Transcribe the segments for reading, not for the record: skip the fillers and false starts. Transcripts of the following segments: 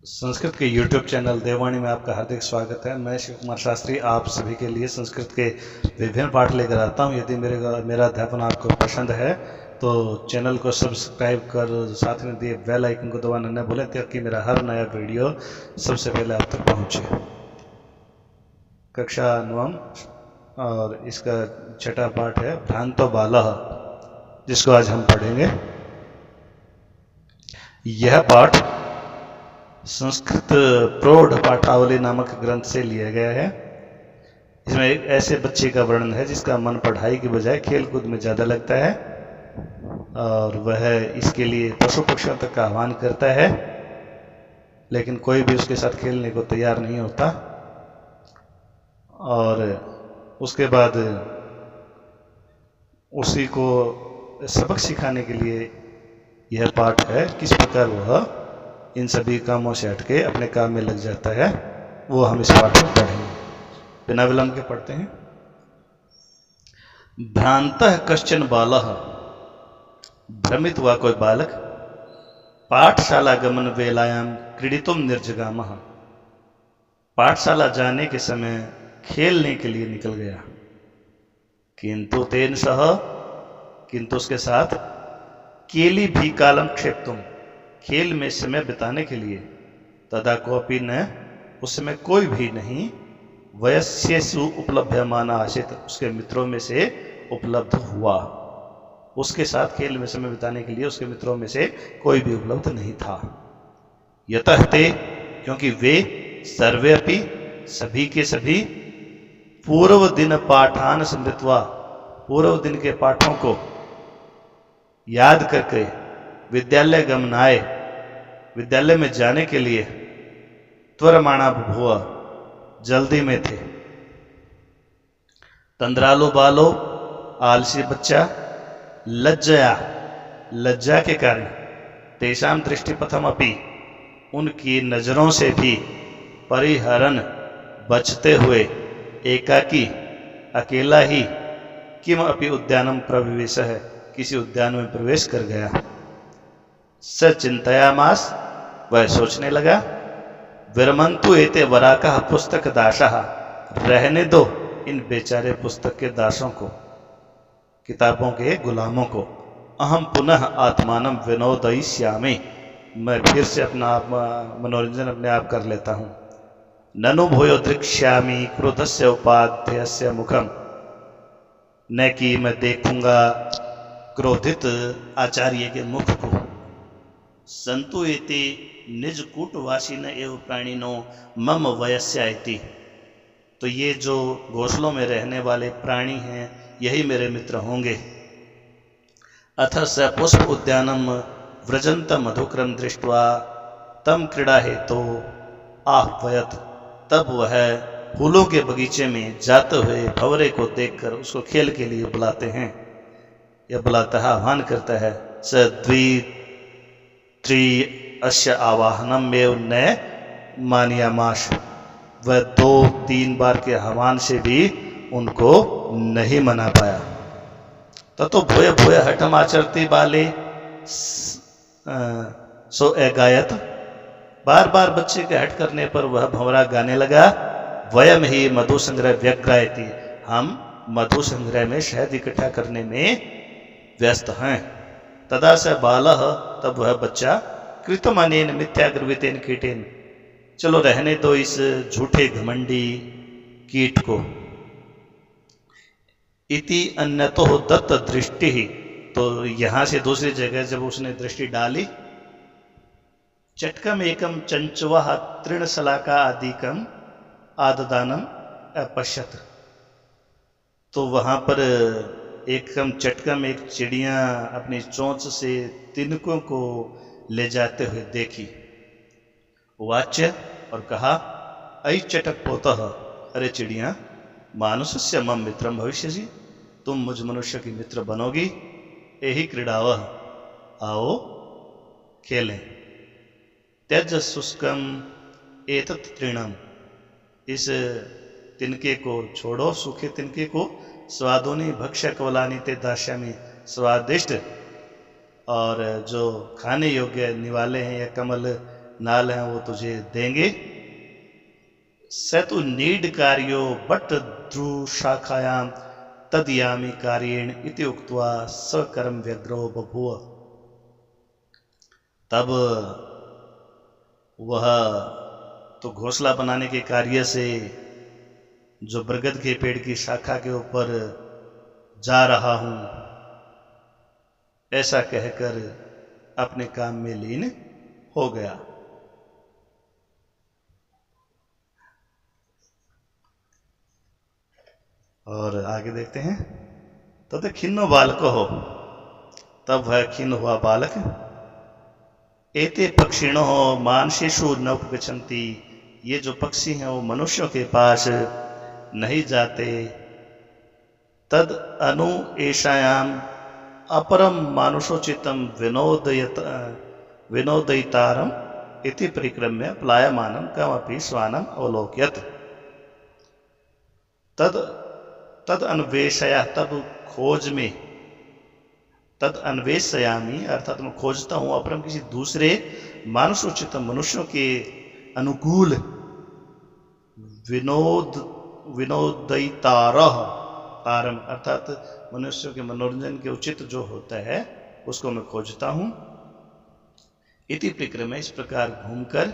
संस्कृत के YouTube channel देववाणी में आपका हार्दिक स्वागत है। मैं शिव कुमार शास्त्री आप सभी के लिए संस्कृत के विभिन्न पाठ लेकर आता हूं। यदि मेरा अध्यापन आपको पसंद है तो चैनल को सब्सक्राइब कर साथ में दिए बेल आइकन को दबाना न भूलें ताकि मेरा हर नया वीडियो सबसे पहले आप तक पहुंचे। कक्षा 9 और इसका छठा पाठ है भ्रांतो बालः, जिसको आज हम पढ़ेंगे। यह पाठ संस्कृत प्रौढ़ पाठावली नामक ग्रंथ से लिया गया है। इसमें एक ऐसे बच्चे का वर्णन है जिसका मन पढ़ाई के बजाय खेल कूद में ज़्यादा लगता है और वह इसके लिए पशु पक्षियों तक का आह्वान करता है, लेकिन कोई भी उसके साथ खेलने को तैयार नहीं होता। और उसके बाद उसी को सबक सिखाने के लिए यह पाठ है, किस प्रकार वह इन सभी कामों से हटके अपने काम में लग जाता है, वो हम इस पाठ में पढ़ेंगे। बिना विलंब के पढ़ते हैं। भ्रांतः कश्चन बालः, भ्रमित हुआ कोई बालक, पाठशाला गमन वेलायाम क्रीडितुम निर्जगामः, पाठशाला जाने के समय खेलने के लिए निकल गया। किंतु तेन सह, किंतु उसके साथ, केली भी कालम क्षेप्तुम, खेल में समय बिताने के लिए, तदा कोपी न, उस समय कोई भी नहीं, वयस्येषु उपलभ्यमाना आशित, उसके मित्रों में से उपलब्ध हुआ। उसके साथ खेल में समय बिताने के लिए उसके मित्रों में से कोई भी उपलब्ध नहीं था। यतः ते, क्योंकि वे, सर्वे अपि, सभी के सभी, पूर्व दिन पाठान स्मृत्वा, पूर्व दिन के पाठों को याद करके विद्यालय गमनाए, विद्यालय में जाने के लिए, त्वरमाणा भुआ, जल्दी में थे। तंद्रालो बालो, आलसी बच्चा, लज्जया, लज्जा के कारण, तेषाम दृष्टिपथम अपि, उनकी नजरों से भी, परिहरन, बचते हुए, एकाकी, अकेला ही, किम अपि उद्यानम प्रविवेश है, किसी उद्यान में प्रवेश कर गया। स चिंतयामास, वह सोचने लगा, विरमंतु एते वराकः पुस्तक दासः, रहने दो इन बेचारे पुस्तक के दासों को, किताबों के गुलामों को। अहम पुनः आत्मानम विनोदयिष्यामि, मैं फिर से अपना मनोरंजन अपने आप कर लेता हूँ। ननु भूयो दृक्ष्यामि क्रोधस्य उपाध्यस्य मुखम, न कि मैं देखूंगा क्रोधित आचार्य के मुख को। संतु एते निज कूटवासीन एवं प्राणिनो मम वयस्यायति, तो ये जो घोंसलों में रहने वाले प्राणी हैं यही मेरे मित्र होंगे। अथ स पुष्प उद्यानम व्रजंत मधुक्रम दृष्ट्वा तम क्रीड़ा हेतु आह्वयत, तब वह फूलों के बगीचे में जाते हुए भंवरे को देखकर उसको खेल के लिए बुलाते हैं, यह बुलाता है, आह्वान करता है। स द्वि त्रि अश्य आवाहनम में न मानियामाश, वह 2-3 बार के आह्वान से भी उनको नहीं मना पाया। ततो भूय भूय हठम आचरती बाले सो एगायत, बार बार बच्चे के हट करने पर वह भंवरा गाने लगा। वयम ही मधु संग्रह व्यग्रायती, हम मधु संग्रह में शहद इकट्ठा करने में व्यस्त हैं। तदा स बालः, तब वह बच्चा, कृतमानेन मिथ्याग्रवितेन कीटेन, चलो रहने दो इस झूठे घमंडी कीट को। इति अन्यतो दत्त दृष्टि ही, तो यहां से दूसरी जगह जब उसने दृष्टि डाली, चटकम एकम चंचवः तृणशलाका आदिकम आददानम अपश्यत, तो वहां पर एकदम चटकम एक चिड़िया अपनी चोंच से तिनकों को ले जाते हुए देखी। वाच्य, और कहा, अयि चटक पोतः, अरे चिड़िया, मानुषस्य मम मित्रम भविष्यसि, तुम मुझ मनुष्य की मित्र बनोगी। एहि क्रीडावः, आओ खेलें। त्यज शुष्कम एतत् तृणम, इस तिनके को छोड़ो, सूखे तिनके को। स्वादुनि भक्ष्य कवलानि ते दास्यामि, स्वादिष्ट और जो खाने योग्य निवाले हैं या कमल नाल हैं वो तुझे देंगे। सेतु नीड कार्यो बट ध्रुव शाखायाम तदयामी कार्येण इति उक्त्वा सकर्म व्यग्रो बभूव। तब वह तो घोंसला बनाने के कार्य से जो बरगद के पेड़ की शाखा के ऊपर जा रहा हूं, ऐसा कहकर अपने काम में लीन हो गया। और आगे देखते हैं। तद खिन्नो बालको हो, तब वह खिन्न हुआ बालक, एते पक्षिणो मानसेषु न उपगच्छन्ति, ये जो पक्षी हैं वो मनुष्यों के पास नहीं जाते। तद अनु एषायाम अपरम मानुषोचितम विनोदयितारम इति परिक्रम्य प्लायमानम कमपि स्वानम अवलोक्यत। तद अन्वेषया, तब खोज में, तद अन्वेषयामी अर्थात मैं खोजता हूं अपरम किसी दूसरे मानुषोचित मनुष्यों के अनुकूल विनोदयितारह, तारम अर्थात मनुष्यों के मनोरंजन के उचित जो होता है उसको मैं खोजता हूं। इति परिक्रम, इस प्रकार घूमकर,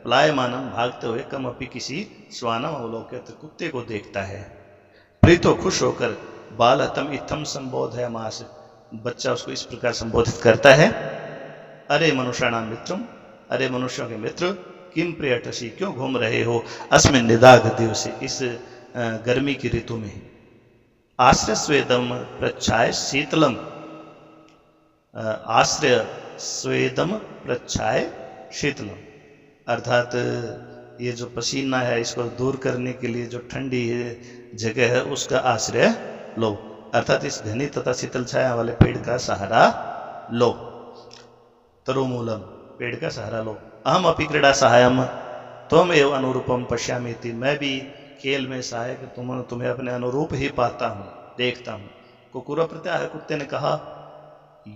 प्लायमानम भागते हुए, कम अपि किसी स्वानम अवलोक्यत कुत्ते को देखता है। प्रीतो खुश होकर, बालहतम इत्थम संबोधयमास, बच्चा उसको इस प्रकार संबोधित करता है। अरे मनुष्याणाम मित्रम, अरे मनुष्यों के मित्र, किम प्रियटसी, क्यों घूम रहे हो, अस्मिन् निदाघ दिवसे, इस गर्मी की ऋतु में। आश्रय स्वेदम प्रच्छाय शीतलम, आश्रय स्वेदम प्रच्छाय शीतलम अर्थात ये जो पसीना है इसको दूर करने के लिए जो ठंडी जगह है उसका आश्रय लो, अर्थात इस घनी तथा शीतल छाया वाले पेड़ का सहारा लो। तरुमूलम, पेड़ का सहारा लो। अहम अपि क्रीड़ा सहायम त्वम एव अनुरूपम पश्यामीति, मैं भी खेल में सहायक तुम्हें अपने अनुरूप ही पाता हूँ, देखता हूँ। कुकुर प्रत्याह, कुत्ते ने कहा,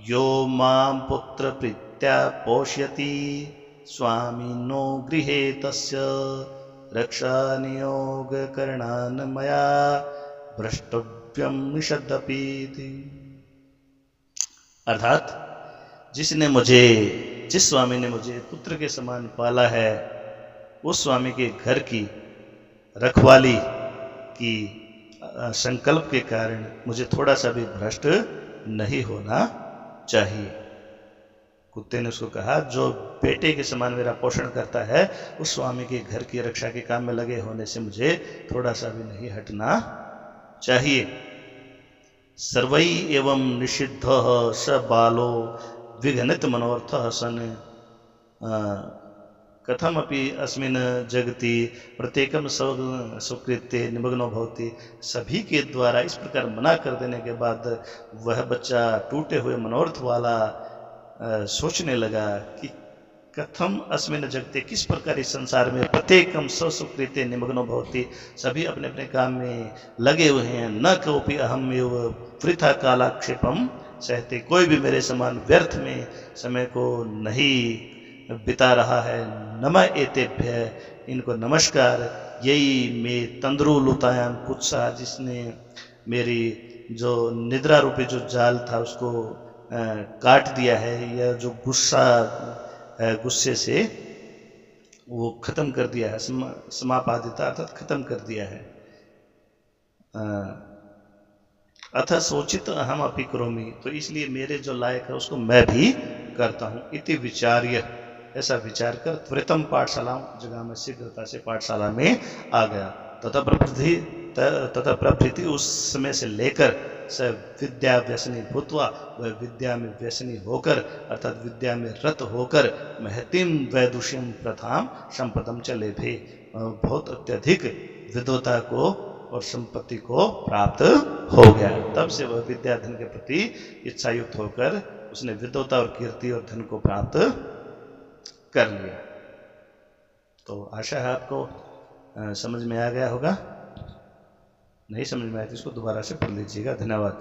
यो माम पुत्र प्रीत्या पोष्यति स्वामिनो गृहे तस्य रक्षा नियोग करणान मया भ्रष्टव्यम निषदपीति। अर्थात जिस स्वामी ने मुझे पुत्र के समान पाला है, उस स्वामी के घर की रखवाली की संकल्प के कारण मुझे थोड़ा सा भी भ्रष्ट नहीं होना चाहिए। कुत्ते ने उसको कहा, जो बेटे के समान मेरा पोषण करता है, उस स्वामी के घर की रक्षा के काम में लगे होने से मुझे थोड़ा सा भी नहीं हटना चाहिए। सर्वै एवं निषिद्ध स बालो विघ्नित मनोर्थ सन कथमपि अस्मिन् जगति प्रत्येकम सुकृत्य निमग्नो भवति। सभी के द्वारा इस प्रकार मना कर देने के बाद वह बच्चा टूटे हुए मनोरथ वाला सोचने लगा कि कथम अस्मिन् जगते, किस प्रकार इस संसार में प्रत्येकम सुकृत्य निमग्नो भवति, सभी अपने अपने काम में लगे हुए हैं। न कोपि अहम एव वृथा कालाक्षेपम सहते, कोई भी मेरे समान व्यर्थ में समय को नहीं बिता रहा है। नम एतेभ्य, इनको नमस्कार। यही में तंद्रुलुतायाम कुत्सा, जिसने मेरी जो निद्रा रूपी जो जाल था उसको काट दिया है, या जो गुस्से से वो खत्म कर दिया है, समापादिता अर्थात खत्म कर दिया है। अथ सोचित अहम अपि करोमि, तो इसलिए मेरे जो लायक है उसको मैं भी करता हूँ। इति विचार्य, ऐसा विचार कर त्वरितम पाठशाला, जगह में शीघ्रता से पाठशाला में आ गया। तथा प्रभृति, उस समय से लेकर स विद्या व्यसनी भूतवा, वह विद्या में व्यसनी होकर अर्थात विद्या में रत होकर महतिम वैदुष्यम प्रथाम संपदम चले भी, बहुत अत्यधिक विद्वता को और संपत्ति को प्राप्त हो गया। तब से वह विद्या धन के प्रति इच्छायुक्त होकर उसने विद्वता और कीर्ति और धन को प्राप्त कर लिया। तो आशा है आपको समझ में आ गया होगा। नहीं समझ में आया तो इसको दोबारा से पढ़ लीजिएगा। धन्यवाद।